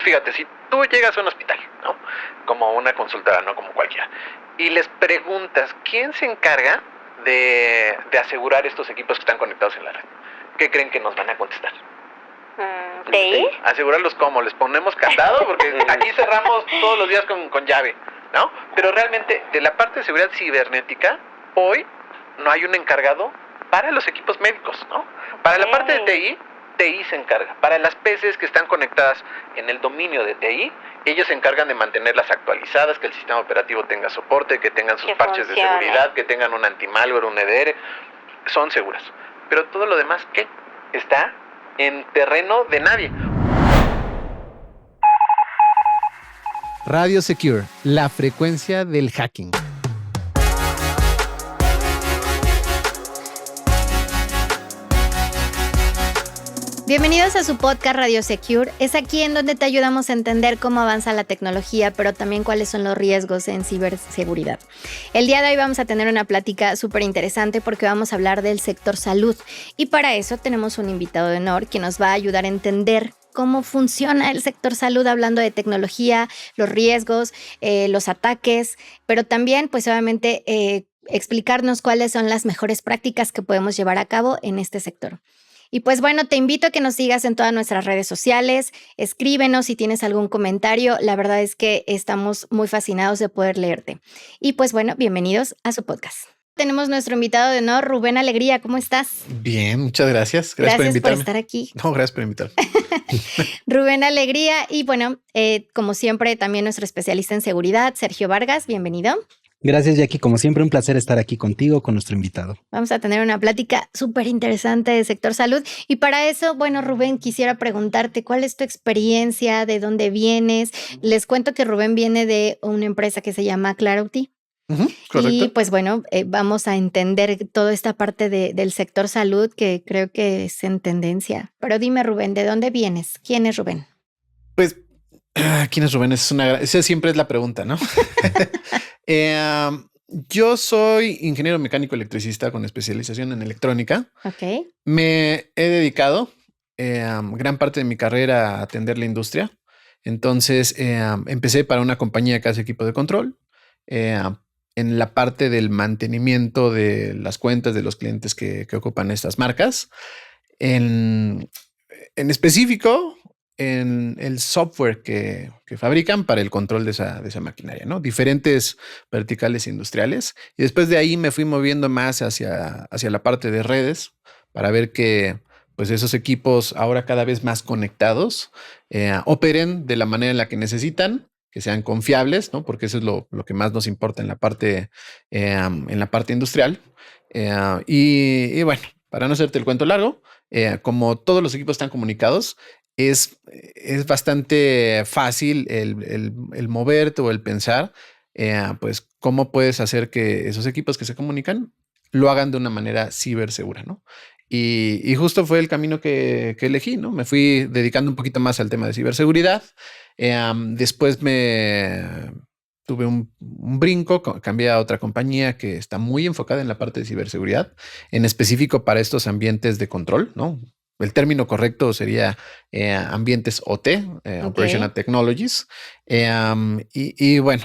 Fíjate, si tú llegas a un hospital, ¿no? Como una consulta, no como cualquiera, y les preguntas, ¿quién se encarga de asegurar estos equipos que están conectados en la red? ¿Qué creen que nos van a contestar? ¿TI? ¿Asegurarlos cómo? ¿Les ponemos candado? Porque aquí cerramos todos los días con llave, ¿no? Pero realmente, de la parte de seguridad cibernética, hoy no hay un encargado para los equipos médicos, ¿no? Para la parte de TI se encarga. Para las PCs que están conectadas en el dominio de TI, ellos se encargan de mantenerlas actualizadas, que el sistema operativo tenga soporte, que tengan sus Que parches de funcione. seguridad, que tengan un anti-malware, un EDR. Son seguras. Pero todo lo demás, ¿qué? Está en terreno de nadie. Radio Secure, la frecuencia del hacking. Bienvenidos a su podcast Radio Secure. Es aquí en donde te ayudamos a entender cómo avanza la tecnología, pero también cuáles son los riesgos en ciberseguridad. El día de hoy vamos a tener una plática súper interesante porque vamos a hablar del sector salud. Y para eso tenemos un invitado de honor que nos va a ayudar a entender cómo funciona el sector salud, hablando de tecnología, los riesgos, los ataques, pero también, pues obviamente, explicarnos cuáles son las mejores prácticas que podemos llevar a cabo en este sector. Y pues bueno, te invito a que nos sigas en todas nuestras redes sociales, escríbenos si tienes algún comentario, la verdad es que estamos muy fascinados de poder leerte. Y pues bueno, bienvenidos a su podcast. Tenemos nuestro invitado de honor, Rubén Alegría, ¿cómo estás? Bien, muchas gracias. Gracias por invitarme. por estar aquí. No, gracias por invitarme. Rubén Alegría y bueno, como siempre también nuestro especialista en seguridad, Sergio Vargas, bienvenido. Gracias, Jackie. Como siempre, un placer estar aquí contigo, con nuestro invitado. Vamos a tener una plática súper interesante del sector salud. Y para eso, bueno, Rubén, quisiera preguntarte cuál es tu experiencia, de dónde vienes. Les cuento que Rubén viene de una empresa que se llama Clarity. Correcto. Y pues bueno, vamos a entender toda esta parte del sector salud que creo que es en tendencia. Pero dime, Rubén, ¿de dónde vienes? ¿Quién es Rubén? Pues, ¿quién es Rubén? Esa siempre es la pregunta, ¿no? Yo soy ingeniero mecánico electricista con especialización en electrónica. Ok. Me he dedicado gran parte de mi carrera a atender la industria. Entonces, empecé para una compañía que hace equipo de control. En la parte del mantenimiento de las cuentas de los clientes que ocupan estas marcas. En específico, en el software que fabrican para el control de esa maquinaria, ¿no? Diferentes verticales industriales. Y después de ahí me fui moviendo más hacia la parte de redes para ver que pues esos equipos ahora cada vez más conectados operen de la manera en la que necesitan, que sean confiables, ¿no? Porque eso es lo que más nos importa en la parte industrial. Y bueno, para no hacerte el cuento largo, como todos los equipos están comunicados, es bastante fácil el moverte o el pensar, pues cómo puedes hacer que esos equipos que se comunican lo hagan de una manera cibersegura, ¿no? Y justo fue el camino que elegí, ¿no? Me fui dedicando un poquito más al tema de ciberseguridad. Después tuve un brinco, cambié a otra compañía que está muy enfocada en la parte de ciberseguridad, en específico para estos ambientes de control, ¿no? El término correcto sería ambientes OT, Operational Technologies. Y bueno,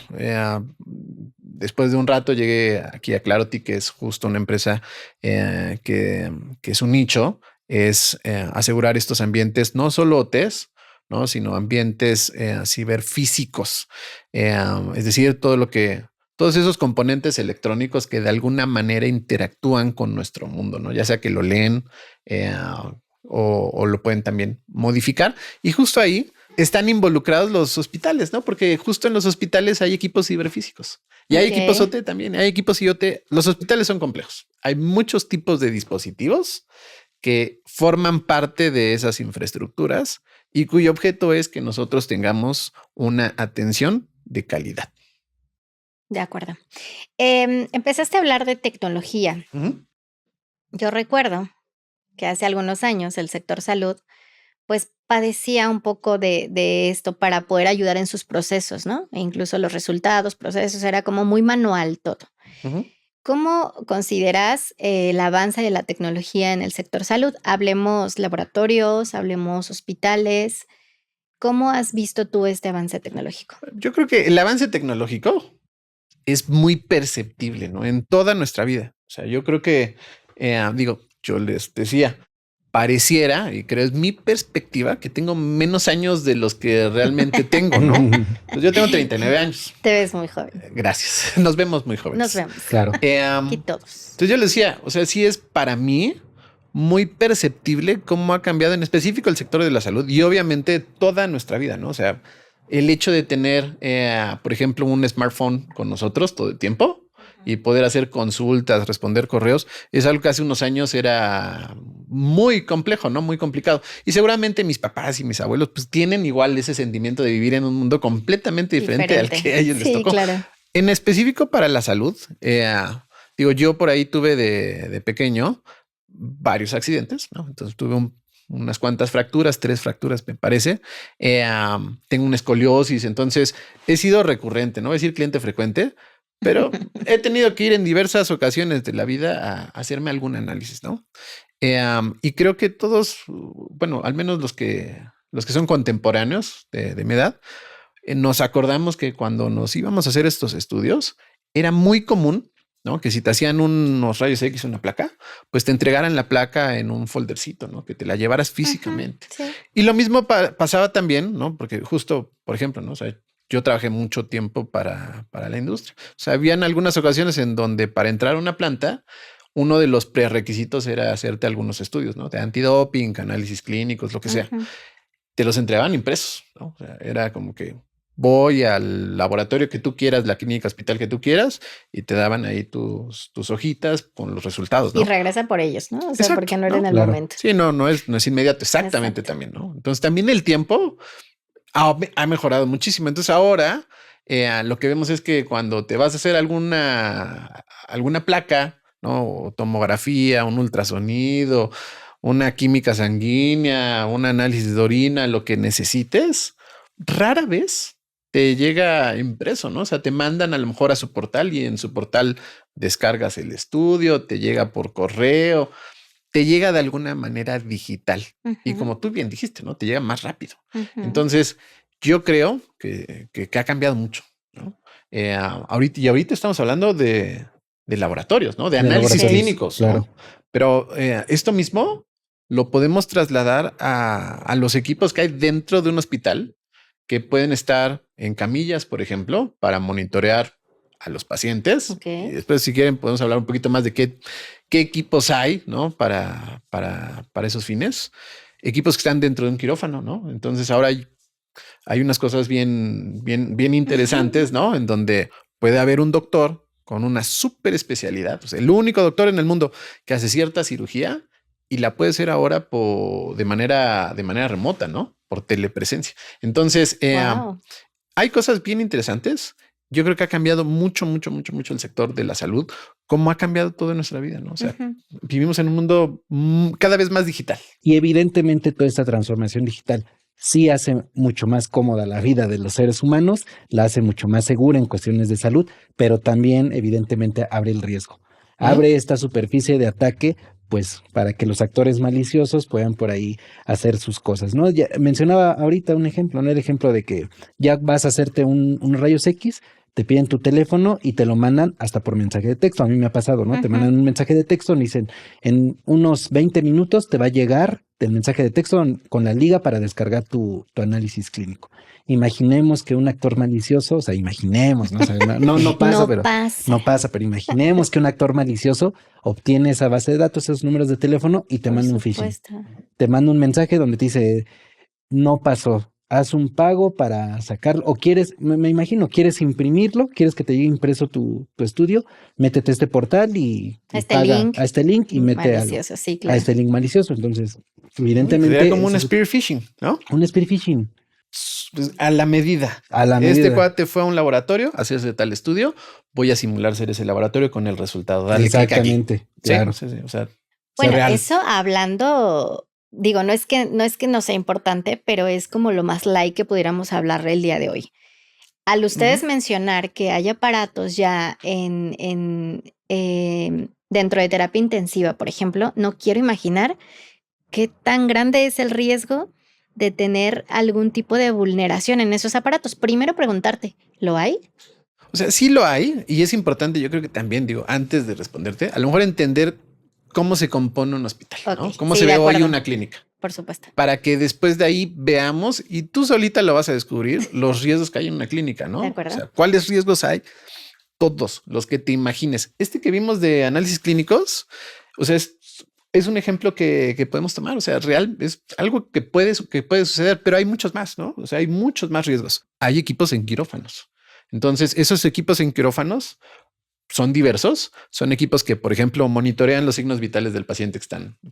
después de un rato llegué aquí a Clarity, que es justo una empresa que es un nicho, es asegurar estos ambientes, no solo OTs, ¿no? Sino ambientes ciberfísicos. Es decir, todos esos componentes electrónicos que de alguna manera interactúan con nuestro mundo, ¿no? Ya sea que lo leen o lo pueden también modificar. Y justo ahí están involucrados los hospitales, ¿no? Porque justo en los hospitales hay equipos ciberfísicos y hay equipos OT también, hay equipos IoT. Los hospitales son complejos. Hay muchos tipos de dispositivos que forman parte de esas infraestructuras y cuyo objeto es que nosotros tengamos una atención de calidad. De acuerdo. Empezaste a hablar de tecnología. Yo recuerdo que hace algunos años el sector salud pues padecía un poco de esto para poder ayudar en sus procesos, ¿no? E incluso los resultados, procesos, era como muy manual todo. ¿Cómo consideras el avance de la tecnología en el sector salud? Hablemos laboratorios, hablemos hospitales. ¿Cómo has visto tú este avance tecnológico? Yo creo que el avance tecnológico es muy perceptible, ¿no? En toda nuestra vida. O sea, yo creo que, yo les decía, pareciera, y creo es mi perspectiva, que tengo menos años de los que realmente tengo, ¿no? Pues yo tengo 39 años. Te ves muy joven. Gracias. Nos vemos muy jóvenes. Nos vemos. Claro. Aquí todos. Entonces yo les decía, o sea, sí es para mí muy perceptible cómo ha cambiado en específico el sector de la salud y obviamente toda nuestra vida, ¿no? O sea, el hecho de tener, por ejemplo, un smartphone con nosotros todo el tiempo y poder hacer consultas, responder correos, es algo que hace unos años era muy complejo, ¿no? Muy complicado. Y seguramente mis papás y mis abuelos pues tienen igual ese sentimiento de vivir en un mundo completamente diferente al que a ellos les tocó. Claro. En específico para la salud, yo por ahí tuve de pequeño varios accidentes, ¿no? Entonces tuve unas cuantas fracturas, 3 fracturas me parece. Tengo una escoliosis, entonces he sido recurrente, no voy a decir cliente frecuente, pero he tenido que ir en diversas ocasiones de la vida a hacerme algún análisis, ¿no? Y creo que todos, bueno, al menos los que son contemporáneos de mi edad, nos acordamos que cuando nos íbamos a hacer estos estudios, era muy común, ¿no? Que si te hacían unos rayos X, una placa, pues te entregaran la placa en un foldercito, ¿no? Que te la llevaras físicamente. Sí. Y lo mismo pasaba también, ¿no? Porque justo, por ejemplo, ¿no? O sea, yo trabajé mucho tiempo para la industria. O sea, habían algunas ocasiones en donde para entrar a una planta, uno de los prerequisitos era hacerte algunos estudios, ¿no? De antidoping, análisis clínicos, lo que sea. Te los entregaban impresos, ¿no? O sea, era como que voy al laboratorio que tú quieras, la clínica, hospital que tú quieras, y te daban ahí tus hojitas con los resultados, ¿no? Y regresa por ellos, ¿no? O sea, Exacto, porque no era ¿no? en el Claro. momento. Sí, no es inmediato, exactamente también, ¿no? Entonces también el tiempo ha mejorado muchísimo. Entonces ahora lo que vemos es que cuando te vas a hacer alguna placa, ¿no? O tomografía, un ultrasonido, una química sanguínea, un análisis de orina, lo que necesites, rara vez te llega impreso, ¿no? O sea, te mandan a lo mejor a su portal y en su portal descargas el estudio, te llega por correo, te llega de alguna manera digital. Y como tú bien dijiste, ¿no? Te llega más rápido. Entonces, yo creo que ha cambiado mucho, ¿no? Ahorita estamos hablando de laboratorios, ¿no? De análisis clínicos, claro. ¿no? Pero esto mismo lo podemos trasladar a los equipos que hay dentro de un hospital que pueden estar en camillas, por ejemplo, para monitorear a los pacientes. Okay. Y después, si quieren, podemos hablar un poquito más de qué equipos hay, ¿no? Para esos fines. Equipos que están dentro de un quirófano, ¿no? Entonces ahora hay unas cosas bien interesantes, ¿no? En donde puede haber un doctor con una súper especialidad, pues el único doctor en el mundo que hace cierta cirugía y la puede hacer ahora de manera remota, ¿no? Por telepresencia. Entonces, hay cosas bien interesantes. Yo creo que ha cambiado mucho el sector de la salud, cómo ha cambiado toda nuestra vida, ¿no? O sea, vivimos en un mundo cada vez más digital. Y evidentemente toda esta transformación digital sí hace mucho más cómoda la vida de los seres humanos, la hace mucho más segura en cuestiones de salud, pero también evidentemente abre el riesgo. Abre esta superficie de ataque, pues para que los actores maliciosos puedan por ahí hacer sus cosas, ¿no? Ya mencionaba ahorita un ejemplo, ¿no? El ejemplo de que ya vas a hacerte un rayos X, te piden tu teléfono y te lo mandan hasta por mensaje de texto. A mí me ha pasado, ¿no? Te mandan un mensaje de texto, me dicen, en unos 20 minutos te va a llegar el mensaje de texto con la liga para descargar tu análisis clínico. Imaginemos que un actor malicioso, o sea, imaginemos, ¿no? O sea, no pasa, pero imaginemos que un actor malicioso obtiene esa base de datos, esos números de teléfono y te manda un phishing. Te manda un mensaje donde te dice, no pasó. Haz un pago para sacarlo, o quieres, me imagino, quieres imprimirlo, quieres que te llegue impreso tu estudio, métete a este portal y paga a este link y mete a este link malicioso. Entonces, evidentemente. Sería como un spear phishing, ¿no? Un spear phishing. Pues a la medida. Este cuate fue a un laboratorio a hacerse tal estudio. Voy a simular ser ese laboratorio con el resultado. Dale exactamente. Claro. Sí, o sea, bueno, eso hablando. Digo, no es que no sea importante, pero es como lo más light que pudiéramos hablar el día de hoy. Al ustedes mencionar que hay aparatos ya dentro de terapia intensiva, por ejemplo, no quiero imaginar qué tan grande es el riesgo de tener algún tipo de vulneración en esos aparatos. Primero preguntarte, ¿lo hay? O sea, sí lo hay y es importante, yo creo que también, digo, antes de responderte, a lo mejor entender cómo se compone un hospital, ¿no? Ok, Cómo sí, se de ve hoy acuerdo. una clínica. Por supuesto. Para que después de ahí veamos y tú solita lo vas a descubrir los riesgos que hay en una clínica, ¿no? De acuerdo. O sea, ¿cuáles riesgos hay? Todos los que te imagines. Este que vimos de análisis clínicos, o sea, es un ejemplo que podemos tomar. O sea, real es algo que puede suceder, pero hay muchos más, ¿no? O sea, hay muchos más riesgos. Hay equipos en quirófanos. Entonces, esos equipos en quirófanos son diversos. Son equipos que, por ejemplo, monitorean los signos vitales del paciente que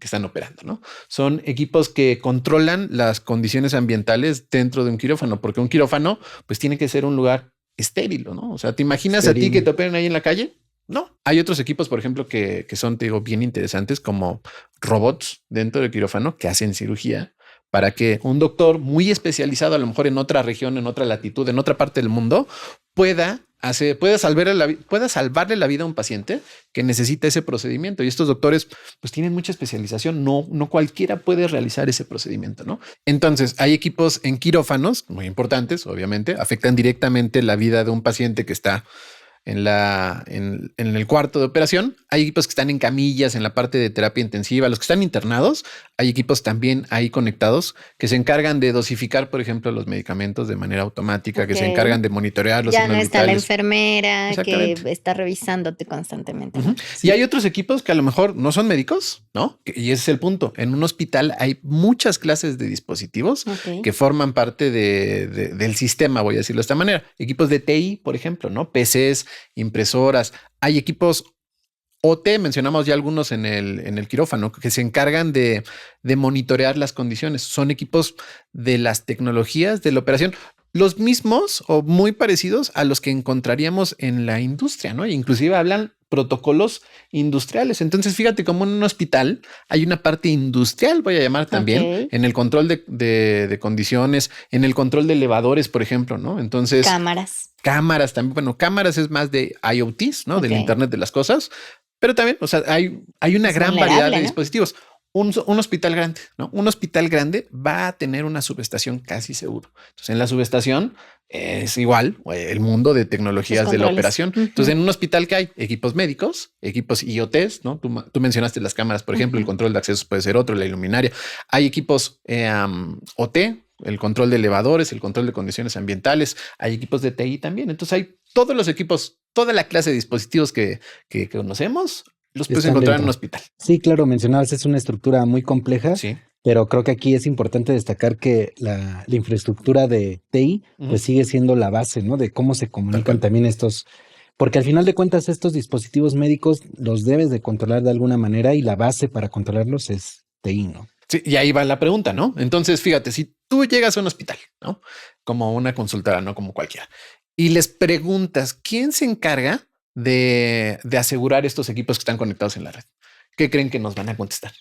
están operando, ¿no? Son equipos que controlan las condiciones ambientales dentro de un quirófano, porque un quirófano, pues, tiene que ser un lugar estéril, ¿no? O sea, ¿te imaginas a ti que te operen ahí en la calle? No. Hay otros equipos, por ejemplo, que son, te digo, bien interesantes, como robots dentro del quirófano que hacen cirugía para que un doctor muy especializado, a lo mejor en otra región, en otra latitud, en otra parte del mundo, pueda salvarle la vida a un paciente que necesita ese procedimiento. Y estos doctores pues tienen mucha especialización. No cualquiera puede realizar ese procedimiento, ¿no? Entonces hay equipos en quirófanos muy importantes, obviamente, afectan directamente la vida de un paciente que está en el cuarto de operación. Hay equipos que están en camillas, en la parte de terapia intensiva, los que están internados. Hay equipos también ahí conectados que se encargan de dosificar, por ejemplo, los medicamentos de manera automática, que se encargan de monitorear los ya signos no está la vitales. enfermera que está revisándote constantemente. ¿no? Sí. Y hay otros equipos que a lo mejor no son médicos, ¿no? Y ese es el punto. En un hospital hay muchas clases de dispositivos que forman parte del sistema, voy a decirlo de esta manera. Equipos de TI, por ejemplo, ¿no? PCs, impresoras. Hay equipos OT, mencionamos ya algunos en el quirófano, que se encargan de monitorear las condiciones. Son equipos de las tecnologías de la operación, los mismos o muy parecidos a los que encontraríamos en la industria, ¿no? Inclusive hablan protocolos industriales. Entonces, fíjate cómo en un hospital hay una parte industrial, voy a llamar también, en el control de condiciones, en el control de elevadores, por ejemplo, ¿no? Entonces... Cámaras también. Bueno, cámaras es más de IoTs, ¿no? Del Internet de las cosas. Pero también, o sea, hay una gran variedad de dispositivos. Un hospital grande, ¿no? Un hospital grande va a tener una subestación casi seguro. Entonces, en la subestación es igual el mundo de tecnologías de la operación. Entonces, en un hospital que hay equipos médicos, equipos IoTs, ¿no? Tú mencionaste las cámaras, por ejemplo, el control de accesos puede ser otro, la iluminaria. Hay equipos OT, el control de elevadores, el control de condiciones ambientales. Hay equipos de TI también. Entonces, hay todos los equipos, toda la clase de dispositivos que conocemos, los puedes encontrar en un hospital. Sí, claro, mencionabas, es una estructura muy compleja, sí, pero creo que aquí es importante destacar que la infraestructura de TI pues sigue siendo la base, ¿no? De cómo se comunican también estos, porque al final de cuentas estos dispositivos médicos los debes de controlar de alguna manera y la base para controlarlos es TI, ¿no? Sí, y ahí va la pregunta, ¿no? Entonces, fíjate, si tú llegas a un hospital, ¿no? Como una consultora, no como cualquiera, y les preguntas, ¿quién se encarga de asegurar estos equipos que están conectados en la red? ¿Qué creen que nos van a contestar?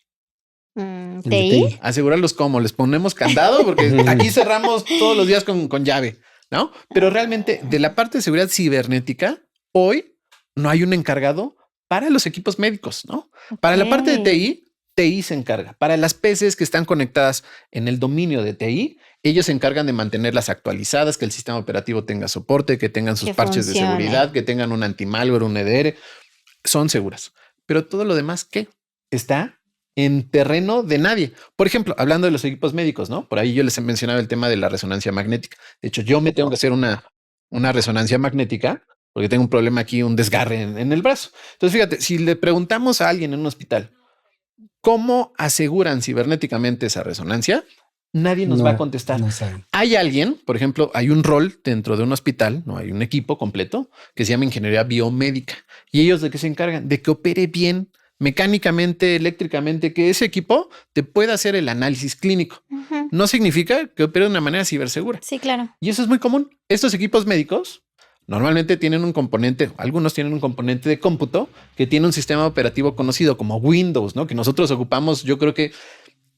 ¿TI? Asegurarlos cómo, les ponemos candado porque aquí cerramos todos los días con llave, ¿no? Pero realmente de la parte de seguridad cibernética, hoy no hay un encargado para los equipos médicos, ¿no? Para la parte de TI se encarga. Para las PCs que están conectadas en el dominio de TI, ellos se encargan de mantenerlas actualizadas, que el sistema operativo tenga soporte, que tengan sus parches de seguridad, que tengan un anti-malware, un EDR. Son seguras. Pero todo lo demás, ¿qué? Está en terreno de nadie. Por ejemplo, hablando de los equipos médicos, ¿no? Por ahí yo les he mencionado el tema de la resonancia magnética. De hecho, yo me tengo que hacer una resonancia magnética porque tengo un problema aquí, un desgarre en el brazo. Entonces, fíjate, si le preguntamos a alguien en un hospital, ¿cómo aseguran cibernéticamente esa resonancia? Nadie nos va a contestar. No hay alguien, por ejemplo, hay un rol dentro de un hospital, no hay un equipo completo que se llama ingeniería biomédica. ¿Y ellos de qué se encargan? De que opere bien mecánicamente, eléctricamente, que ese equipo te pueda hacer el análisis clínico. No significa que opere de una manera cibersegura. Sí, claro. Y eso es muy común. Estos equipos médicos normalmente tienen un componente, algunos tienen un componente de cómputo que tiene un sistema operativo conocido como Windows, ¿no? Que nosotros ocupamos, yo creo que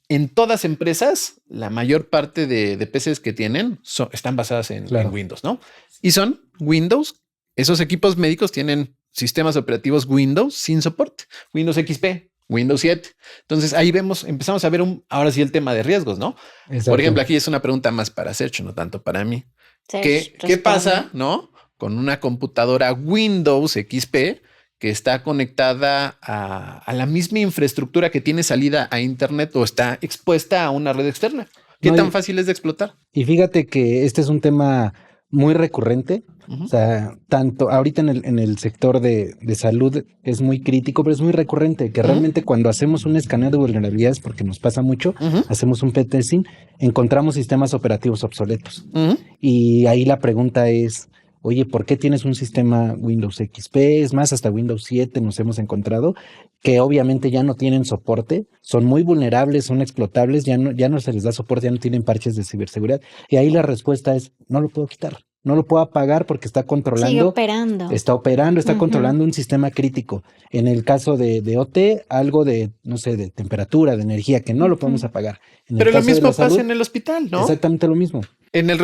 en todas empresas, la mayor parte de PCs que tienen están basadas en Windows, ¿no? Y son Windows. Esos equipos médicos tienen sistemas operativos Windows sin soporte. Windows XP, Windows 7. Entonces ahí empezamos a ver ahora sí el tema de riesgos, ¿no? Exacto. Por ejemplo, aquí es una pregunta más para Sergio, no tanto para mí. Sergio, ¿Qué responde. pasa, no? Con una computadora Windows XP que está conectada a la misma infraestructura que tiene salida a Internet o está expuesta a una red externa. ¿Qué No, tan fácil es de explotar? Y fíjate que este es un tema muy recurrente. Ujú. O sea, tanto ahorita en el sector de salud es muy crítico, pero es muy recurrente, que Ujú. realmente cuando hacemos un escaneo de vulnerabilidades, porque nos pasa mucho, Ujú. hacemos un pen-testing, encontramos sistemas operativos obsoletos. Ujú. Y ahí la pregunta es, oye, ¿por qué tienes un sistema Windows XP? Es más, hasta Windows 7 nos hemos encontrado que obviamente ya no tienen soporte, son muy vulnerables, son explotables, ya no se les da soporte, ya no tienen parches de ciberseguridad. Y ahí la respuesta es, no lo puedo quitar, no lo puedo apagar porque está Sigue controlando. operando. Está operando, está Ujú. controlando un sistema crítico. En el caso de OT, algo de, no sé, de temperatura, de energía, que no lo podemos Ujú. apagar. En el Pero lo caso de mismo la pasa salud, en el hospital, ¿no? exactamente lo mismo. En el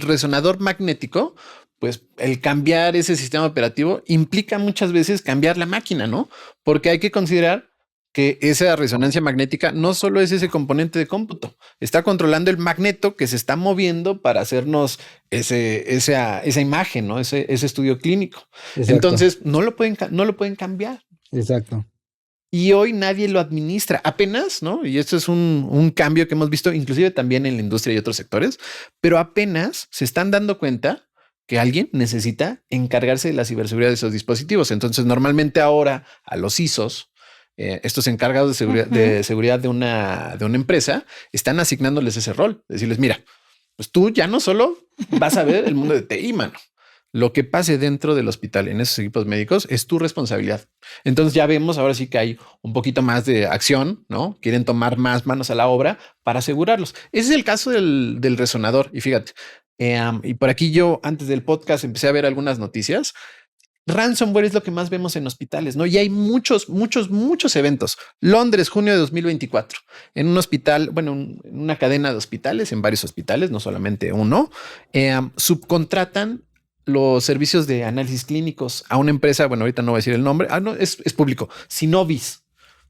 resonador magnético, pues el cambiar ese sistema operativo implica muchas veces cambiar la máquina, ¿no? Porque hay que considerar que esa resonancia magnética no solo es ese componente de cómputo, está controlando el magneto que se está moviendo para hacernos esa imagen, ¿no? Ese estudio clínico. Exacto. Entonces no lo pueden cambiar. Exacto. Y hoy nadie lo administra, apenas, ¿no? Y esto es un cambio que hemos visto inclusive también en la industria y otros sectores, pero apenas se están dando cuenta que alguien necesita encargarse de la ciberseguridad de esos dispositivos. Entonces, normalmente ahora a los ISOs, estos encargados de seguridad de una empresa, están asignándoles ese rol, decirles, mira, pues tú ya no solo vas a ver el mundo de TI, mano. Lo que pase dentro del hospital en esos equipos médicos es tu responsabilidad. Entonces ya vemos ahora sí que hay un poquito más de acción, ¿no? Quieren tomar más manos a la obra para asegurarlos. Ese es el caso del resonador. Y fíjate, y por aquí yo antes del podcast empecé a ver algunas noticias. Ransomware es lo que más vemos en hospitales, ¿no? Y hay muchos eventos. Londres, junio de 2024, en un hospital, bueno, en una cadena de hospitales, en varios hospitales, no solamente uno, subcontratan los servicios de análisis clínicos a una empresa, bueno, ahorita no voy a decir el nombre, no, es público, Synovis,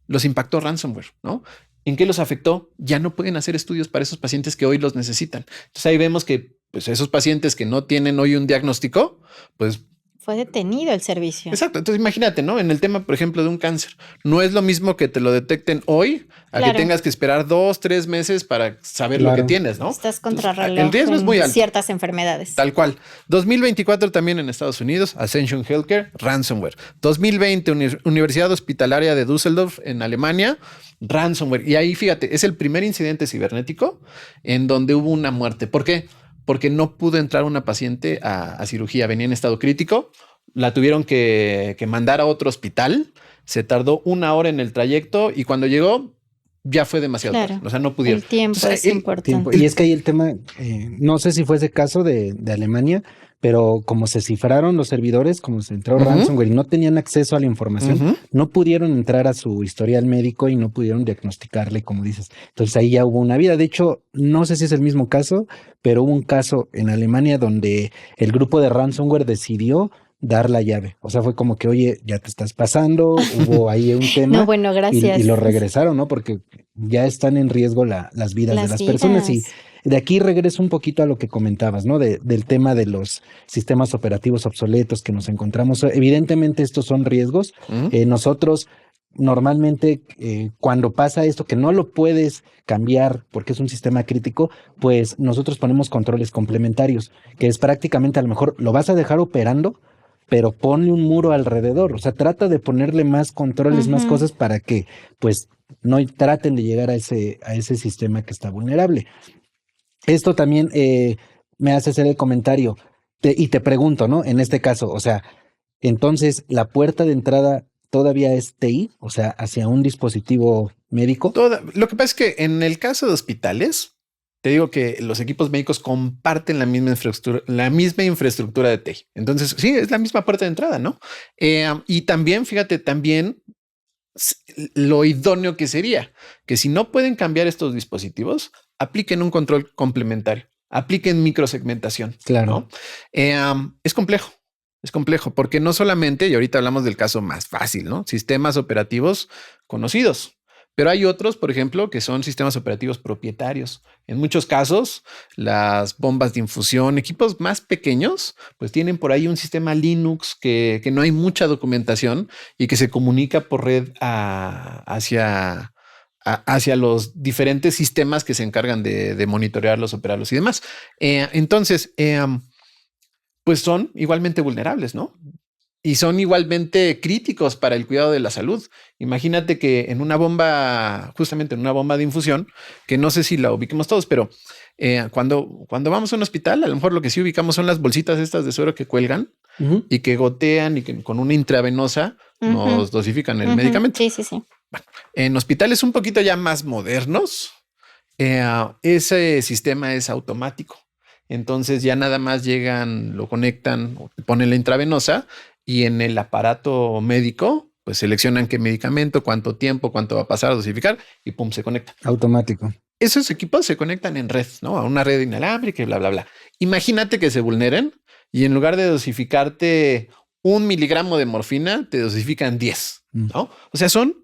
los impactó ransomware, ¿no? ¿En qué los afectó? Ya no pueden hacer estudios para esos pacientes que hoy los necesitan. Entonces ahí vemos que pues, esos pacientes que no tienen hoy un diagnóstico, pues Fue detenido el servicio. exacto. Entonces imagínate, ¿no? En el tema, por ejemplo, de un cáncer, no es lo mismo que te lo detecten hoy a Claro. que tengas que esperar 2-3 meses para saber lo Claro. que tienes, ¿no? Estás Entonces, contrarreloj el riesgo es en muy alto. ciertas enfermedades. Tal cual. 2024 también en Estados Unidos, Ascension Healthcare, ransomware. 2020, Universidad Hospitalaria de Düsseldorf en Alemania, ransomware. Y ahí, fíjate, es el primer incidente cibernético en donde hubo una muerte. ¿Por qué? Porque no pudo entrar una paciente a cirugía, venía en estado crítico, la tuvieron que mandar a otro hospital, se tardó 1 hora en el trayecto y cuando llegó ya fue demasiado Claro. tarde. O sea, no pudieron. El tiempo Entonces, es el importante. Tiempo. Y es que ahí el tema, no sé si fue ese caso de Alemania, pero como se cifraron los servidores, como se entró Ujú. ransomware y no tenían acceso a la información, Ujú. no pudieron entrar a su historial médico y no pudieron diagnosticarle, como dices. Entonces ahí ya hubo una vida. De hecho, no sé si es el mismo caso, pero hubo un caso en Alemania donde el grupo de ransomware decidió dar la llave. O sea, fue como que, oye, ya te estás pasando, hubo ahí un tema. No, bueno, gracias. Y lo regresaron, ¿no? Porque ya están en riesgo las vidas de las personas. Y de aquí regreso un poquito a lo que comentabas, ¿no? Del tema de los sistemas operativos obsoletos que nos encontramos. Evidentemente estos son riesgos. Ujú. Nosotros normalmente cuando pasa esto que no lo puedes cambiar porque es un sistema crítico, pues nosotros ponemos controles complementarios, que es prácticamente a lo mejor lo vas a dejar operando, pero ponle un muro alrededor. O sea, trata de ponerle más controles, más Ujú. cosas para que pues no traten de llegar a ese sistema que está vulnerable. Esto también me hace hacer el comentario y te pregunto, ¿no? En este caso, o sea, entonces la puerta de entrada todavía es TI, o sea, hacia un dispositivo médico. Lo que pasa es que en el caso de hospitales, te digo que los equipos médicos comparten la misma infraestructura de TI. Entonces, sí, es la misma puerta de entrada, ¿no? Y también, fíjate, lo idóneo que sería que si no pueden cambiar estos dispositivos, apliquen un control complementario, apliquen microsegmentación. Claro. ¿No? Es complejo. Es complejo porque no solamente, y ahorita hablamos del caso más fácil, ¿no? Sistemas operativos conocidos. Pero hay otros, por ejemplo, que son sistemas operativos propietarios. En muchos casos, las bombas de infusión, equipos más pequeños, pues tienen por ahí un sistema Linux que no hay mucha documentación y que se comunica por red hacia los diferentes sistemas que se encargan de monitorearlos, operarlos y demás. Entonces, pues son igualmente vulnerables, ¿no? Y son igualmente críticos para el cuidado de la salud. Imagínate que en una bomba, justamente en una bomba de infusión, que no sé si la ubiquemos todos, pero cuando vamos a un hospital, a lo mejor lo que sí ubicamos son las bolsitas estas de suero que cuelgan y que gotean y que con una intravenosa nos dosifican el medicamento. Sí, sí, sí. Bueno, en hospitales un poquito ya más modernos, ese sistema es automático. Entonces ya nada más llegan, lo conectan, ponen la intravenosa y en el aparato médico, pues seleccionan qué medicamento, cuánto tiempo, cuánto va a pasar a dosificar y pum, se conecta. Automático. Esos equipos se conectan en red, ¿no? A una red inalámbrica y bla, bla, bla. Imagínate que se vulneren y en lugar de dosificarte 1 miligramo de morfina, te dosifican 10, ¿no? O sea, son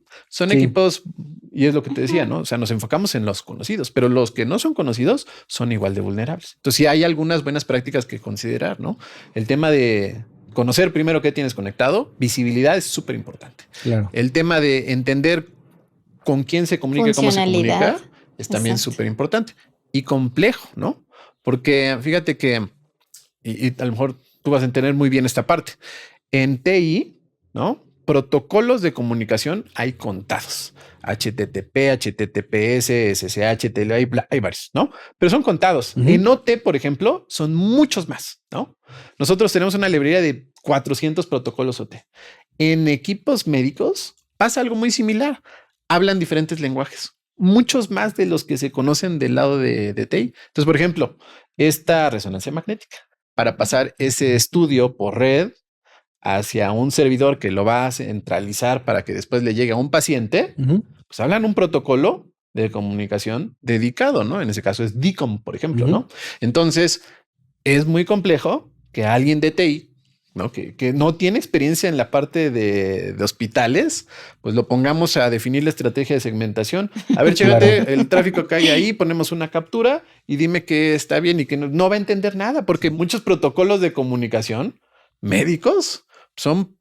equipos, y es lo que te decía, ¿no? O sea, nos enfocamos en los conocidos, pero los que no son conocidos son igual de vulnerables. Entonces, sí hay algunas buenas prácticas que considerar, ¿no? El tema de conocer primero qué tienes conectado, visibilidad es súper importante. Claro. El tema de entender con quién se comunica y cómo se comunica es también súper importante y complejo, ¿no? Porque fíjate que, y a lo mejor tú vas a entender muy bien esta parte. En TI, ¿no? Protocolos de comunicación hay contados. HTTP, HTTPS, SSH, hay varios, ¿no? Pero son contados. En OT, por ejemplo, son muchos más, ¿no? Nosotros tenemos una librería de 400 protocolos OT. En equipos médicos pasa algo muy similar. Hablan diferentes lenguajes, muchos más de los que se conocen del lado de TI. Entonces, por ejemplo, esta resonancia magnética, para pasar ese estudio por red hacia un servidor que lo va a centralizar para que después le llegue a un paciente, pues hablan un protocolo de comunicación dedicado, ¿no? En ese caso es DICOM, por ejemplo, ¿no? Entonces, es muy complejo que alguien de TI, ¿no? Que no tiene experiencia en la parte de hospitales, pues lo pongamos a definir la estrategia de segmentación. A ver, chécate, claro, el tráfico que hay ahí, ponemos una captura y dime que está bien y que no va a entender nada, porque muchos protocolos de comunicación médicos son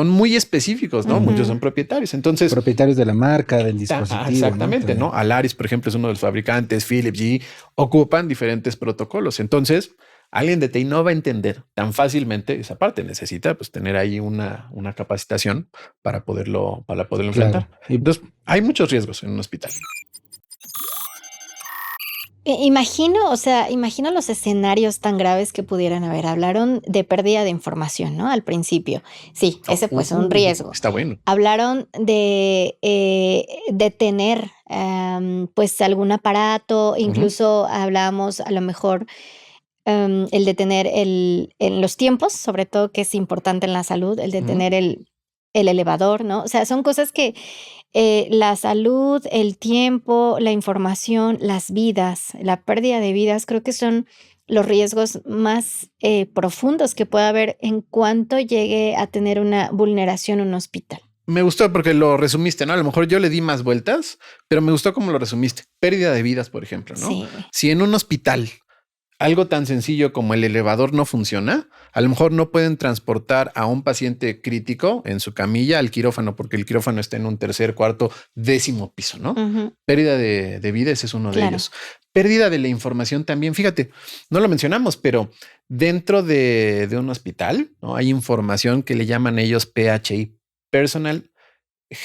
muy específicos, ¿no? Muchos son propietarios. Entonces, propietarios de la marca, del dispositivo. Exactamente, ¿no? Alaris, por ejemplo, es uno de los fabricantes, Philips, GE, ocupan diferentes protocolos. Entonces, alguien de TI no va a entender tan fácilmente esa parte. Necesita pues tener ahí una capacitación para poderlo enfrentar. Claro. Entonces, hay muchos riesgos en un hospital. Imagino los escenarios tan graves que pudieran haber. Hablaron de pérdida de información, ¿no? Al principio. Sí, ese pues es un riesgo. Está bueno. Hablaron de tener pues algún aparato, incluso hablábamos a lo mejor el de tener en los tiempos, sobre todo que es importante en la salud, el de tener el elevador, ¿no? O sea, son cosas que la salud, el tiempo, la información, las vidas, la pérdida de vidas, creo que son los riesgos más profundos que puede haber en cuanto llegue a tener una vulneración en un hospital. Me gustó porque lo resumiste, ¿no? A lo mejor yo le di más vueltas, pero me gustó cómo lo resumiste. Pérdida de vidas, por ejemplo, ¿no? Sí. Si en un hospital algo tan sencillo como el elevador no funciona, a lo mejor no pueden transportar a un paciente crítico en su camilla al quirófano, porque el quirófano está en un 3er, 4º, 10º piso, ¿no? Pérdida de vidas es uno de ellos. Pérdida de la información también. Fíjate, no lo mencionamos, pero dentro de un hospital, ¿no? Hay información que le llaman ellos PHI, Personal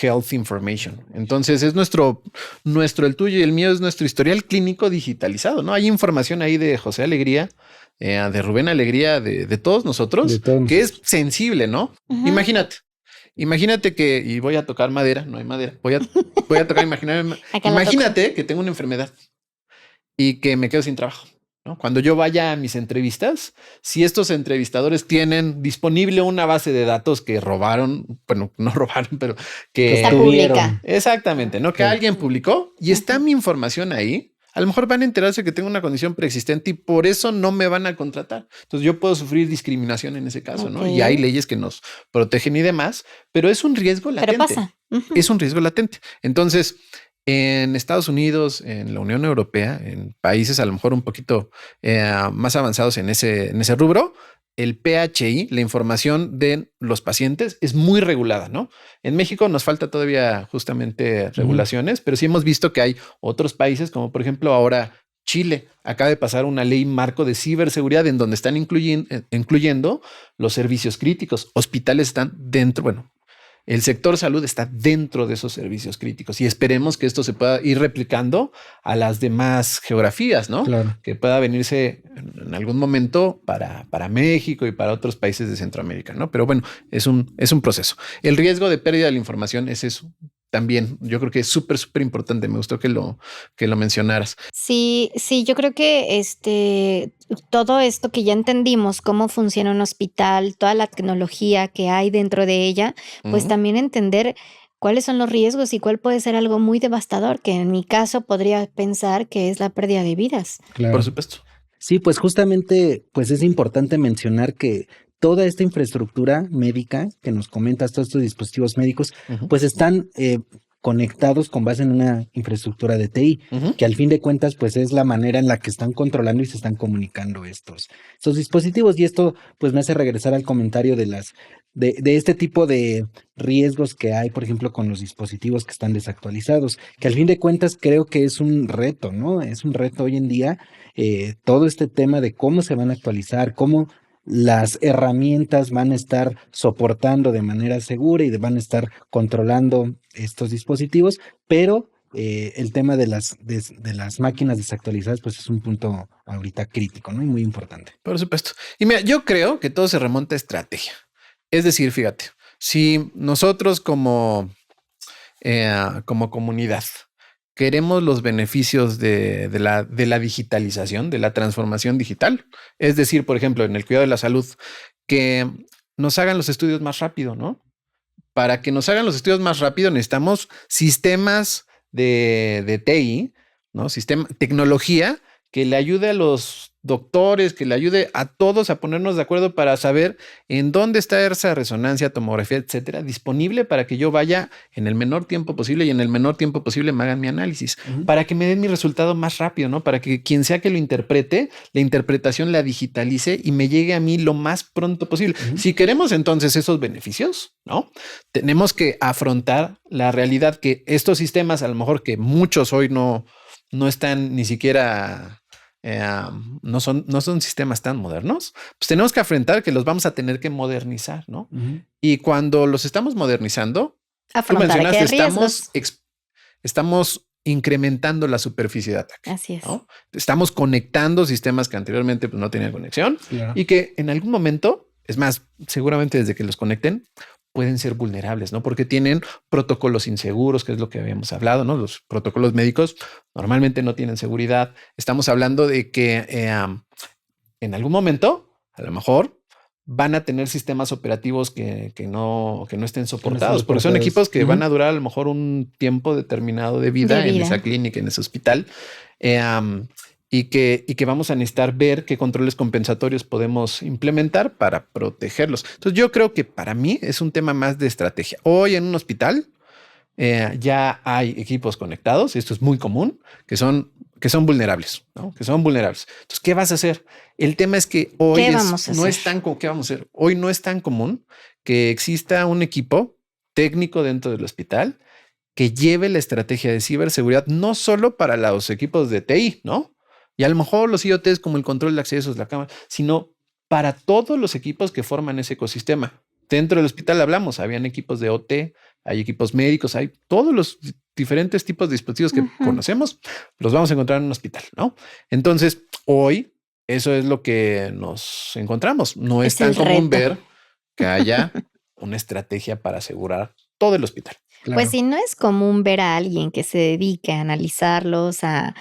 Health Information. Entonces es nuestro, el tuyo y el mío es nuestro historial clínico digitalizado, ¿no? Hay información ahí de José Alegría, de Rubén Alegría, de todos nosotros, que es sensible, ¿no? Imagínate que, y voy a tocar madera, no hay madera, voy a tocar, imagínate que tengo una enfermedad y que me quedo sin trabajo, ¿no? Cuando yo vaya a mis entrevistas, si estos entrevistadores tienen disponible una base de datos que robaron, bueno, no robaron, pero que está pública. Exactamente, ¿no? Que alguien publicó y está mi información ahí. a lo mejor van a enterarse que tengo una condición preexistente y por eso no me van a contratar. Entonces yo puedo sufrir discriminación en ese caso, ¿no? Y hay leyes que nos protegen y demás, pero es un riesgo latente. Pero pasa. Es un riesgo latente. Entonces, en Estados Unidos, en la Unión Europea, en países a lo mejor un poquito más avanzados en ese rubro, el PHI, la información de los pacientes, es muy regulada, ¿no? En México nos falta todavía justamente regulaciones, pero sí hemos visto que hay otros países, como por ejemplo ahora Chile, acaba de pasar una ley marco de ciberseguridad en donde están incluyendo los servicios críticos. Hospitales están dentro, bueno, el sector salud está dentro de esos servicios críticos y esperemos que esto se pueda ir replicando a las demás geografías, ¿no? Claro. Que pueda venirse en algún momento para México y para otros países de Centroamérica, ¿no? Pero bueno, es un proceso. El riesgo de pérdida de la información es eso. También yo creo que es súper importante. Me gustó que lo mencionaras. Sí, yo creo que todo esto que ya entendimos, cómo funciona un hospital, toda la tecnología que hay dentro de ella, pues también entender cuáles son los riesgos y cuál puede ser algo muy devastador, que en mi caso podría pensar que es la pérdida de vidas. Claro. Por supuesto. Sí, pues justamente pues es importante mencionar que toda esta infraestructura médica que nos comentas, todos estos dispositivos médicos, pues están conectados con base en una infraestructura de TI, que al fin de cuentas pues es la manera en la que están controlando y se están comunicando estos dispositivos. Y esto pues me hace regresar al comentario de este tipo de riesgos que hay, por ejemplo, con los dispositivos que están desactualizados, que al fin de cuentas creo que es un reto, ¿no? Es un reto hoy en día, todo este tema de cómo se van a actualizar, cómo las herramientas van a estar soportando de manera segura y van a estar controlando estos dispositivos, pero el tema de las máquinas desactualizadas pues es un punto ahorita crítico, ¿no? Y muy importante. Por supuesto. Y mira, yo creo que todo se remonta a estrategia. Es decir, fíjate, si nosotros como comunidad queremos los beneficios de la digitalización, de la transformación digital. Es decir, por ejemplo, en el cuidado de la salud, que nos hagan los estudios más rápido, ¿no? Para que nos hagan los estudios más rápido necesitamos sistemas de TI, ¿no? Tecnología que le ayude a los doctores, que le ayude a todos a ponernos de acuerdo para saber en dónde está esa resonancia, tomografía, etcétera, disponible para que yo vaya en el menor tiempo posible y en el menor tiempo posible me hagan mi análisis, para que me den mi resultado más rápido, ¿no? Para que quien sea que lo interprete, la interpretación la digitalice y me llegue a mí lo más pronto posible. Si queremos entonces esos beneficios, ¿no? Tenemos que afrontar la realidad que estos sistemas, a lo mejor que muchos hoy no están ni siquiera... no son sistemas tan modernos, pues tenemos que afrontar que los vamos a tener que modernizar, ¿no? Y cuando los estamos modernizando, afrontar tú mencionaste, riesgos. estamos incrementando la superficie de ataque. Así es. ¿No? Estamos conectando sistemas que anteriormente pues, no tenían conexión y que en algún momento, es más, seguramente desde que los conecten, pueden ser vulnerables, ¿no? Porque tienen protocolos inseguros, que es lo que habíamos hablado, ¿no? Los protocolos médicos normalmente no tienen seguridad. Estamos hablando de que en algún momento, a lo mejor, van a tener sistemas operativos que no estén soportados, porque son equipos que van a durar a lo mejor un tiempo determinado de vida en esa clínica, en ese hospital. Y que vamos a necesitar ver qué controles compensatorios podemos implementar para protegerlos. Entonces yo creo que para mí es un tema más de estrategia. Hoy en un hospital ya hay equipos conectados, y esto es muy común, que son vulnerables, ¿no? Que son vulnerables. Entonces, ¿qué vas a hacer? El tema es que hoy ¿qué vamos a hacer? Hoy no es tan común que exista un equipo técnico dentro del hospital que lleve la estrategia de ciberseguridad no solo para los equipos de TI, ¿no? Y a lo mejor los IoTs como el control de accesos, la cámara, sino para todos los equipos que forman ese ecosistema. Dentro del hospital habían equipos de OT, hay equipos médicos, hay todos los diferentes tipos de dispositivos que conocemos, los vamos a encontrar en un hospital, ¿no? Entonces, hoy eso es lo que nos encontramos. No es tan común ver que haya una estrategia para asegurar todo el hospital. Claro. Pues si no es común ver a alguien que se dedique a analizarlos, a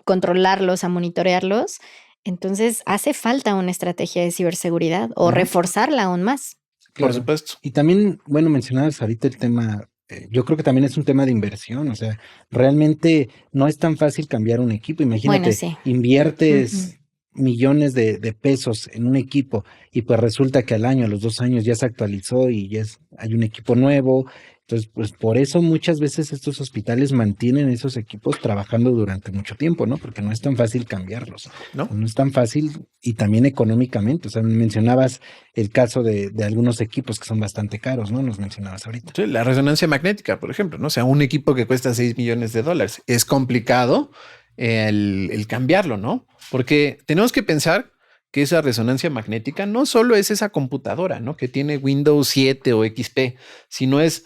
controlarlos, a monitorearlos, entonces hace falta una estrategia de ciberseguridad o reforzarla aún más. Claro. Por supuesto. Y también, bueno, mencionabas ahorita el tema yo creo que también es un tema de inversión, o sea, realmente no es tan fácil cambiar un equipo. Imagínate, Bueno, sí. inviertes millones de pesos en un equipo y pues resulta que al año, a los 2 años ya se actualizó y hay un equipo nuevo. Entonces, pues por eso muchas veces estos hospitales mantienen esos equipos trabajando durante mucho tiempo, ¿no? Porque no es tan fácil cambiarlos, ¿no? no es tan fácil y también económicamente. O sea, mencionabas el caso de algunos equipos que son bastante caros, ¿no? Nos mencionabas ahorita. Sí, la resonancia magnética, por ejemplo, ¿no? O sea, un equipo que cuesta $6 millones. Es complicado el cambiarlo, ¿no? Porque tenemos que pensar que esa resonancia magnética no solo es esa computadora, ¿no? Que tiene Windows 7 o XP, sino es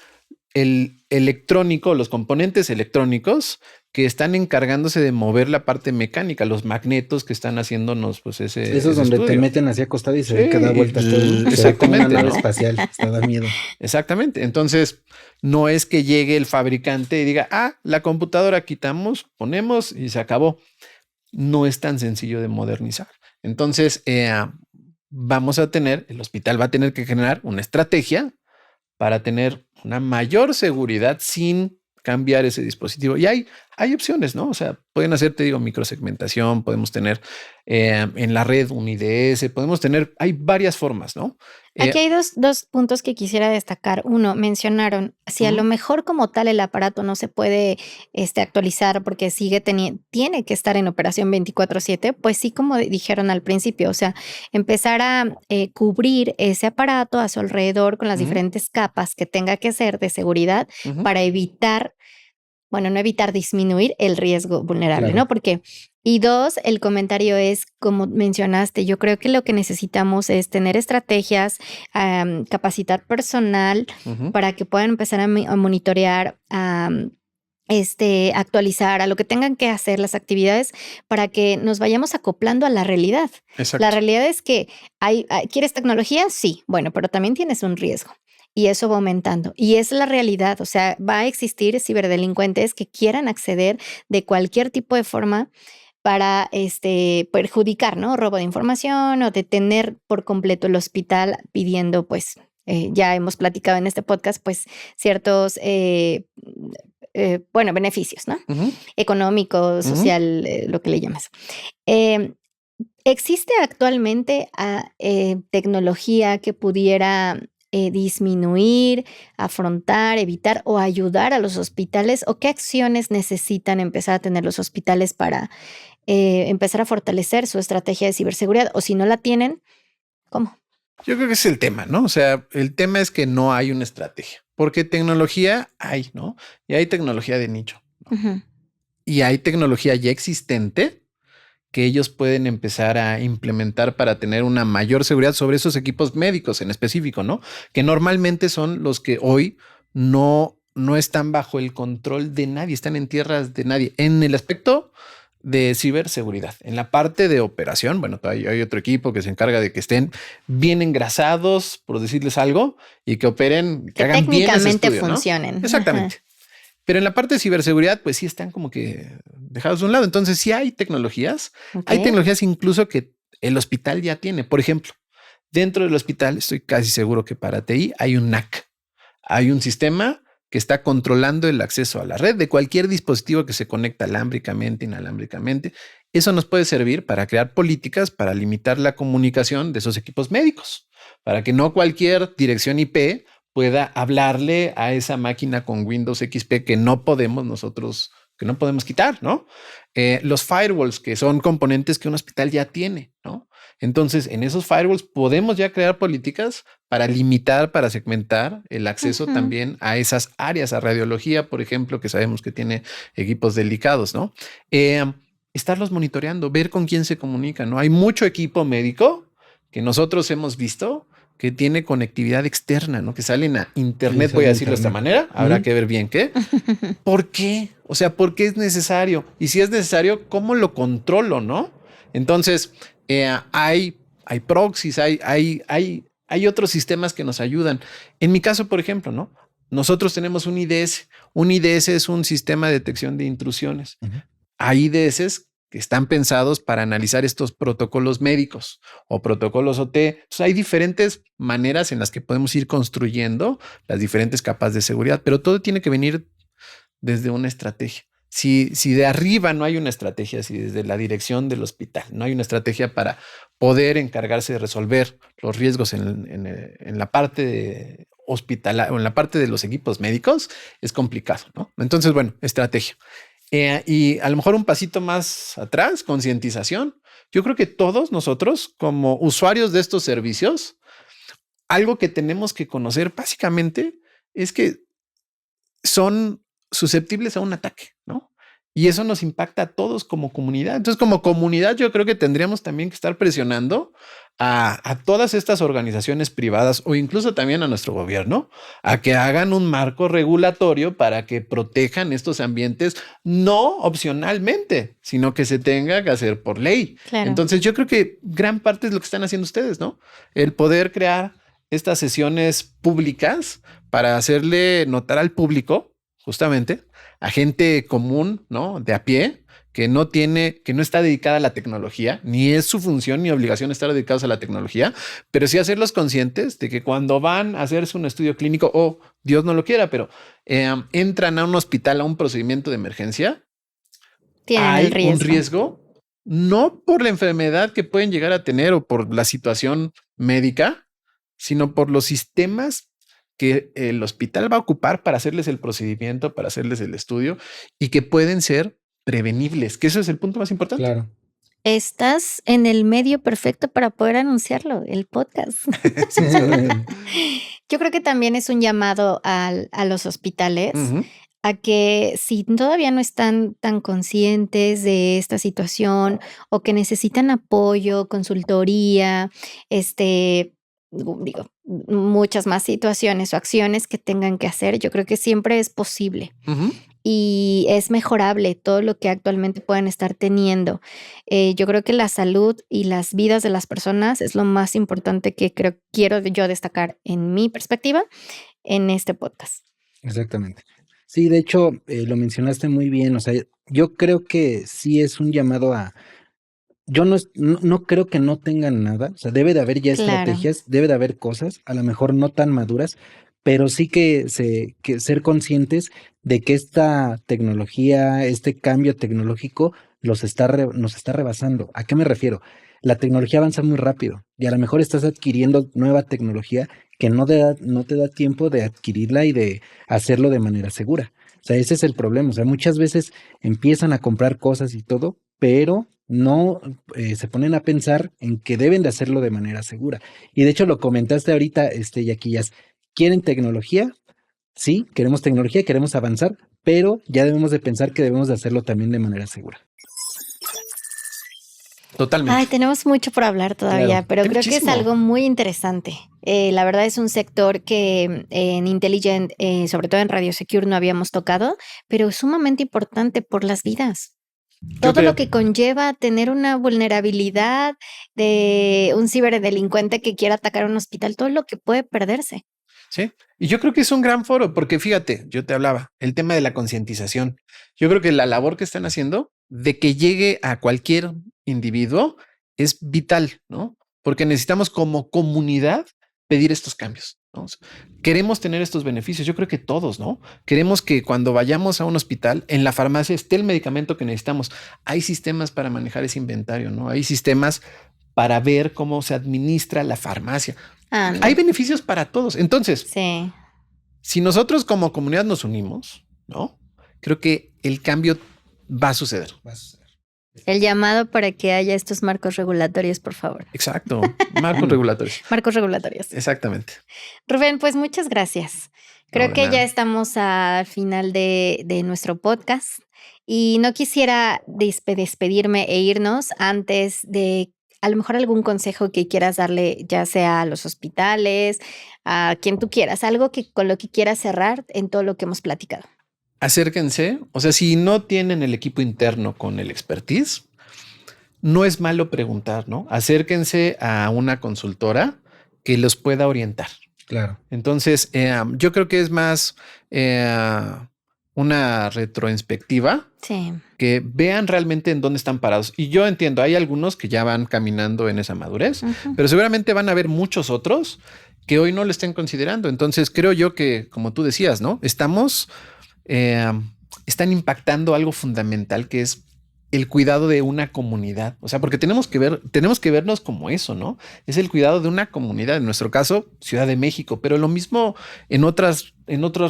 el electrónico, los componentes electrónicos que están encargándose de mover la parte mecánica, los magnetos que están haciéndonos, pues ese. Esos donde te estudio. meten así acostado y se ve que da vueltas todo. Exactamente, Se ve como una nave ¿no? espacial, hasta da miedo. Exactamente. Entonces, no es que llegue el fabricante y diga, la computadora quitamos, ponemos y se acabó. No es tan sencillo de modernizar. Entonces, el hospital va a tener que generar una estrategia para tener una mayor seguridad sin cambiar ese dispositivo. Y hay opciones, ¿no? O sea, pueden hacer, te digo, microsegmentación, podemos tener en la red un IDS, hay varias formas, ¿no? Aquí hay dos puntos que quisiera destacar. Uno, mencionaron, si a lo mejor como tal el aparato no se puede actualizar porque tiene que estar en operación 24/7, pues sí, como dijeron al principio, o sea, empezar a cubrir ese aparato a su alrededor con las diferentes capas que tenga que ser de seguridad para evitar, bueno, no evitar, disminuir el riesgo vulnerable, Claro. ¿no? Porque, y dos, el comentario es, como mencionaste, yo creo que lo que necesitamos es tener estrategias, capacitar personal para que puedan empezar a monitorear, actualizar a lo que tengan que hacer las actividades para que nos vayamos acoplando a la realidad. Exacto. La realidad es que ¿quieres tecnología? Sí, bueno, pero también tienes un riesgo. Y eso va aumentando. Y es la realidad. O sea, va a existir ciberdelincuentes que quieran acceder de cualquier tipo de forma para perjudicar, ¿no? Robo de información o detener por completo el hospital pidiendo, pues, ya hemos platicado en este podcast, pues, ciertos, beneficios, ¿no? Económico, social, lo que le llamas. ¿Existe actualmente tecnología que pudiera disminuir, afrontar, evitar o ayudar a los hospitales? ¿O qué acciones necesitan empezar a tener los hospitales para empezar a fortalecer su estrategia de ciberseguridad? O si no la tienen, ¿cómo? Yo creo que es el tema, ¿no? O sea, el tema es que no hay una estrategia, porque tecnología hay, ¿no? Y hay tecnología de nicho, ¿no? Y hay tecnología ya existente que ellos pueden empezar a implementar para tener una mayor seguridad sobre esos equipos médicos en específico, ¿no? Que normalmente son los que hoy no están bajo el control de nadie, están en tierras de nadie. En el aspecto de ciberseguridad, en la parte de operación, bueno, hay otro equipo que se encarga de que estén bien engrasados, por decirles algo, y que operen, que hagan bien ese técnicamente estudio, ¿no? funcionen. Exactamente. Pero en la parte de ciberseguridad, pues sí están como que dejados de un lado. Entonces sí hay tecnologías. Hay tecnologías incluso que el hospital ya tiene. Por ejemplo, dentro del hospital, estoy casi seguro que para TI hay un NAC. Hay un sistema que está controlando el acceso a la red de cualquier dispositivo que se conecta alámbricamente, inalámbricamente. Eso nos puede servir para crear políticas para limitar la comunicación de esos equipos médicos, para que no cualquier dirección IP pueda hablarle a esa máquina con Windows XP que no podemos quitar, ¿no? Los firewalls, que son componentes que un hospital ya tiene, ¿no? Entonces, en esos firewalls podemos ya crear políticas para limitar, para segmentar el acceso también a esas áreas, a radiología, por ejemplo, que sabemos que tiene equipos delicados, ¿no? Estarlos monitoreando, ver con quién se comunica, ¿no? Hay mucho equipo médico que nosotros hemos visto que tiene conectividad externa, ¿no? Que salen a internet, voy a decirlo de esta manera, habrá que ver bien qué. ¿Por qué? O sea, ¿por qué es necesario? Y si es necesario, ¿cómo lo controlo, no? Entonces, hay proxies, hay otros sistemas que nos ayudan. En mi caso, por ejemplo, ¿no? Nosotros tenemos un IDS. Un IDS es un sistema de detección de intrusiones. Hay IDS que están pensados para analizar estos protocolos médicos o protocolos OT. Entonces, hay diferentes maneras en las que podemos ir construyendo las diferentes capas de seguridad, pero todo tiene que venir desde una estrategia. Si de arriba no hay una estrategia, si desde la dirección del hospital no hay una estrategia para poder encargarse de resolver los riesgos en la parte de hospital o en la parte de los equipos médicos, es complicado, ¿no? Entonces, bueno, estrategia. Y a lo mejor un pasito más atrás, concientización. Yo creo que todos nosotros, como usuarios de estos servicios, algo que tenemos que conocer básicamente es que son susceptibles a un ataque, ¿no? Y eso nos impacta a todos como comunidad. Entonces, como comunidad, yo creo que tendríamos también que estar presionando a todas estas organizaciones privadas o incluso también a nuestro gobierno a que hagan un marco regulatorio para que protejan estos ambientes, no opcionalmente, sino que se tenga que hacer por ley. Claro. Entonces, yo creo que gran parte es lo que están haciendo ustedes, ¿no? El poder crear estas sesiones públicas para hacerle notar al público, justamente, a gente común, ¿no? De a pie, que no está dedicada a la tecnología, ni es su función ni obligación estar dedicados a la tecnología, pero sí hacerlos conscientes de que cuando van a hacerse un estudio clínico o Dios no lo quiera, pero entran a un hospital, a un procedimiento de emergencia, hay un riesgo, no por la enfermedad que pueden llegar a tener o por la situación médica, sino por los sistemas que el hospital va a ocupar para hacerles el procedimiento, para hacerles el estudio y que pueden ser prevenibles, que eso es el punto más importante. Claro. Estás en el medio perfecto para poder anunciarlo, el podcast. Yo creo que también es un llamado a los hospitales a que si todavía no están tan conscientes de esta situación o que necesitan apoyo, consultoría, digo, muchas más situaciones o acciones que tengan que hacer, yo creo que siempre es posible. Y es mejorable todo lo que actualmente pueden estar teniendo. Yo creo que la salud y las vidas de las personas es lo más importante que quiero yo destacar en mi perspectiva en este podcast. Exactamente. Sí, de hecho, lo mencionaste muy bien. O sea, yo creo que sí es un llamado a... Yo no creo que no tengan nada. O sea, debe de haber ya estrategias, debe de haber cosas, a lo mejor no tan maduras, pero sí que ser conscientes de que esta tecnología, este cambio tecnológico nos está rebasando. ¿A qué me refiero? La tecnología avanza muy rápido y a lo mejor estás adquiriendo nueva tecnología que no te da tiempo de adquirirla y de hacerlo de manera segura. O sea, ese es el problema. O sea, muchas veces empiezan a comprar cosas y todo, pero no se ponen a pensar en que deben de hacerlo de manera segura. Y de hecho lo comentaste ahorita, Yaquillas. ¿Quieren tecnología? Sí, queremos tecnología, queremos avanzar, pero ya debemos de pensar que debemos de hacerlo también de manera segura. Totalmente. Ay, tenemos mucho por hablar todavía, Claro, pero creo que es algo muy interesante. La verdad es un sector que en Intelligent, sobre todo en Radio Secure, no habíamos tocado, pero sumamente importante por las vidas. Todo lo que conlleva tener una vulnerabilidad de un ciberdelincuente que quiera atacar un hospital, todo lo que puede perderse. Sí, y yo creo que es un gran foro, porque fíjate, yo te hablaba, el tema de la concientización. Yo creo que la labor que están haciendo de que llegue a cualquier individuo es vital, ¿no? Porque necesitamos como comunidad pedir estos cambios, ¿no? Queremos tener estos beneficios, yo creo que todos, ¿no? Queremos que cuando vayamos a un hospital, en la farmacia esté el medicamento que necesitamos. Hay sistemas para manejar ese inventario, ¿no? Hay sistemas para ver cómo se administra la farmacia. Hay beneficios para todos. Entonces, sí, si nosotros como comunidad nos unimos, ¿no? Creo que el cambio va a suceder. El llamado para que haya estos marcos regulatorios, por favor. Exacto. Marcos regulatorios. Marcos regulatorios. Exactamente. Rubén, pues muchas gracias. Creo que ya estamos al final de nuestro podcast y no quisiera despedirme e irnos antes de a lo mejor algún consejo que quieras darle, ya sea a los hospitales, a quien tú quieras, algo que con lo que quieras cerrar en todo lo que hemos platicado. Acérquense. O sea, si no tienen el equipo interno con el expertise, no es malo preguntar, ¿no? Acérquense a una consultora que los pueda orientar. Claro. Entonces, yo creo que es más una retroinspectiva, Sí. que vean realmente en dónde están parados. Y yo entiendo, hay algunos que ya van caminando en esa madurez, Ujú. pero seguramente van a haber muchos otros que hoy no lo estén considerando. Entonces creo yo que, como tú decías, ¿no? Están impactando algo fundamental, que es el cuidado de una comunidad. O sea, porque tenemos que vernos como eso, ¿no? Es el cuidado de una comunidad. En nuestro caso, Ciudad de México, pero lo mismo en otras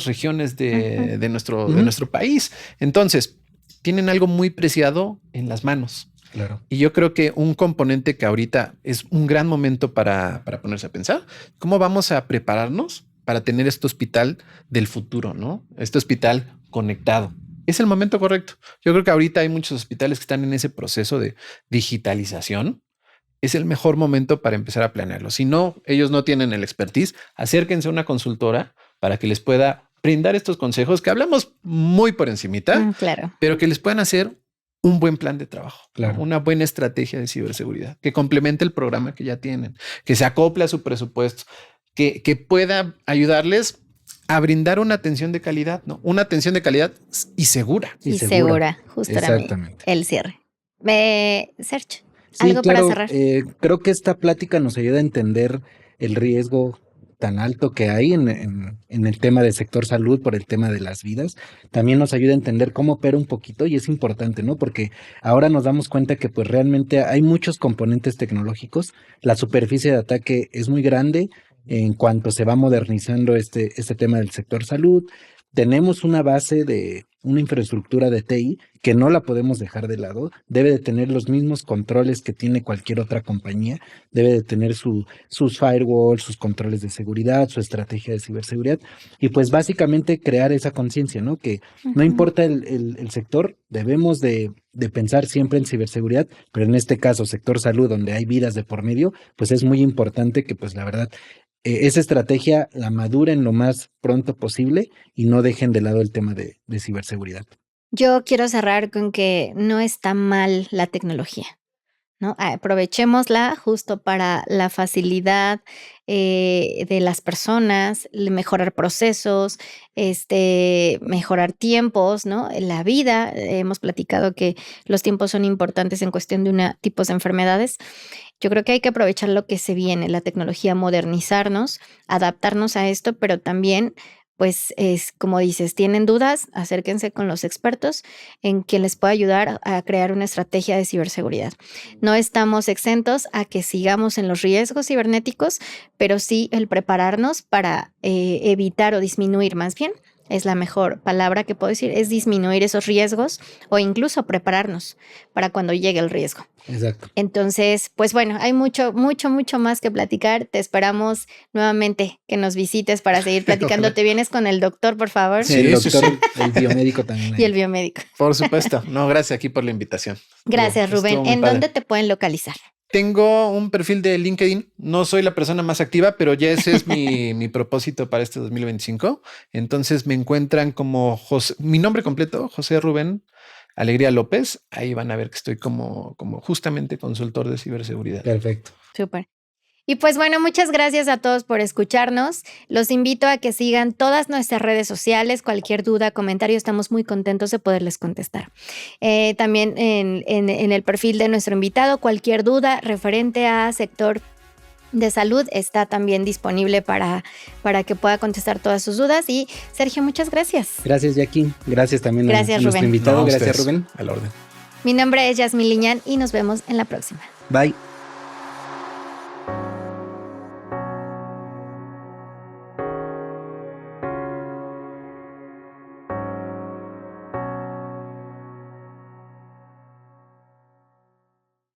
regiones de nuestro país. Entonces, tienen algo muy preciado en las manos. Claro. Y yo creo que un componente que ahorita es un gran momento para ponerse a pensar, ¿cómo vamos a prepararnos para tener este hospital del futuro, ¿no? Este hospital conectado. Es el momento correcto. Yo creo que ahorita hay muchos hospitales que están en ese proceso de digitalización. Es el mejor momento para empezar a planearlo. Si no, ellos no tienen el expertise, acérquense a una consultora para que les pueda brindar estos consejos que hablamos muy por encimita, Claro. pero que les puedan hacer un buen plan de trabajo, Claro. ¿no? Una buena estrategia de ciberseguridad que complemente el programa que ya tienen, que se acople a su presupuesto, que pueda ayudarles a brindar una atención de calidad, ¿no? Una atención de calidad y segura. Y segura, justo era Exactamente. el cierre. Sergio, Sí, algo claro, para cerrar. creo que esta plática nos ayuda a entender el riesgo tan alto que hay en el tema del sector salud por el tema de las vidas. También nos ayuda a entender cómo opera un poquito y es importante, ¿no? Porque ahora nos damos cuenta que pues realmente hay muchos componentes tecnológicos. La superficie de ataque es muy grande en cuanto se va modernizando este tema del sector salud. Tenemos una base de una infraestructura de TI que no la podemos dejar de lado. Debe de tener los mismos controles que tiene cualquier otra compañía. Debe de tener sus firewalls, sus controles de seguridad, su estrategia de ciberseguridad. Y pues básicamente crear esa conciencia, ¿no? Que no importa el sector, debemos de pensar siempre en ciberseguridad, pero en este caso, sector salud, donde hay vidas de por medio, pues es muy importante que pues la verdad esa estrategia la maduren lo más pronto posible y no dejen de lado el tema de ciberseguridad. Yo quiero cerrar con que no está mal la tecnología, ¿no? Aprovechémosla justo para la facilidad de las personas, mejorar procesos, mejorar tiempos, ¿no? La vida, hemos platicado que los tiempos son importantes en cuestión de tipos de enfermedades. Yo creo que hay que aprovechar lo que se viene, la tecnología, modernizarnos, adaptarnos a esto, pero también, pues, es como dices, tienen dudas, acérquense con los expertos en quien les pueda ayudar a crear una estrategia de ciberseguridad. No estamos exentos a que sigamos en los riesgos cibernéticos, pero sí el prepararnos para evitar o disminuir, más bien, es la mejor palabra que puedo decir, es disminuir esos riesgos o incluso prepararnos para cuando llegue el riesgo. Exacto. Entonces, pues bueno, hay mucho más que platicar. Te esperamos nuevamente que nos visites para seguir platicando. ¿Te vienes con el doctor, por favor? Sí, el sí, doctor, sí. el biomédico también. Y el biomédico. Por supuesto. No, gracias aquí por la invitación. Gracias, Rubén. Estuvo muy ¿En padre. dónde te pueden localizar? Tengo un perfil de LinkedIn. No soy la persona más activa, pero ya ese es mi propósito para este 2025. Entonces me encuentran como José, mi nombre completo, José Rubén Alegría López. Ahí van a ver que estoy como justamente consultor de ciberseguridad. Perfecto. Súper. Y pues bueno, muchas gracias a todos por escucharnos. Los invito a que sigan todas nuestras redes sociales. Cualquier duda, comentario, estamos muy contentos de poderles contestar. También en el perfil de nuestro invitado, cualquier duda referente a sector de salud está también disponible para que pueda contestar todas sus dudas. Y Sergio, muchas gracias. Gracias, Jackie. Gracias también Gracias, a nuestro Rubén. invitado. No, Gracias, ustedes, Rubén. a la orden. Mi nombre es Yasmín Liñán y nos vemos en la próxima. Bye.